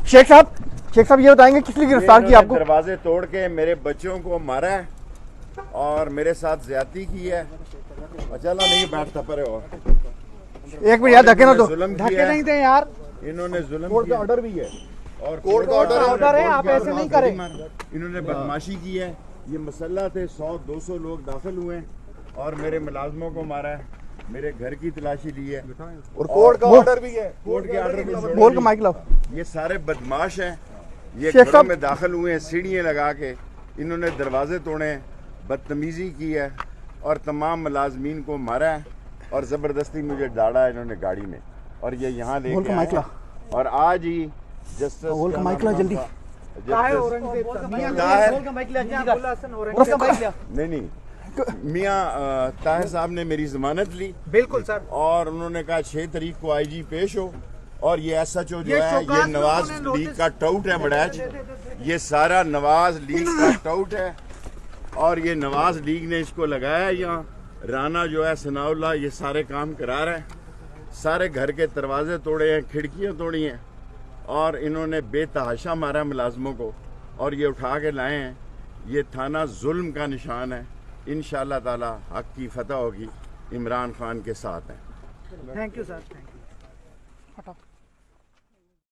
शेख साहब ये बताएंगे किस लिए गिरफ्तार किया आपको? दरवाजे तोड़ के मेरे बच्चों को मारा है और मेरे साथ ज्यादती की है। चला नहीं बैठता पर एक मिनट यार, धक्के ना दो। धक्के नहीं थे यार, इन्होंने जुल्म कोर्ट का ऑर्डर भी है और कोर्ट का ऑर्डर है, आप ऐसे नहीं करें। इन्होंने बदमाशी की है। ये मसला थे 100-200 लोग दाखिल हुए हैं और मेरे मुलाजमों को मारा है, मेरे घर की तलाशी ली है और कोर्ट का ऑर्डर भी है। कोर्ट के ऑर्डर को बोल के माइक लाओ। ये सारे बदमाश हैं, ये शेख घरों साहब में दाखिल हुए हैं सीढ़ियाँ लगा के, इन्होंने दरवाजे तोड़े हैं, बदतमीजी की है और तमाम मुलाजमीन को मारा है और ज़बरदस्ती मुझे डाला है इन्होंने गाड़ी में और ये यहाँ लेके आए हैं। और आज ही जस्टिस जल्दी नहीं मियाँ ताहिर साहब ने मेरी जमानत ली। बिल्कुल सर। और उन्होंने कहा 6 तारीख को आईजी पेश हो और ये SHO जो है ये नवाज लीग का टाउट है बड़ैच, ये सारा नवाज लीग का टाउट है और ये नवाज लीग ने इसको लगाया यहाँ। राना जो है सनाउल्लाह ये सारे काम करा रहा है, सारे घर के दरवाजे तोड़े हैं, खिड़कियाँ तोड़ी हैं और इन्होंने बेतहाशा मारा मुलाजमों को और ये उठा के लाए हैं। ये थाना जुल्म का निशान है। इंशाअल्लाह ताला हक की फतह होगी, इमरान खान के साथ हैं। Thank you sir, thank you.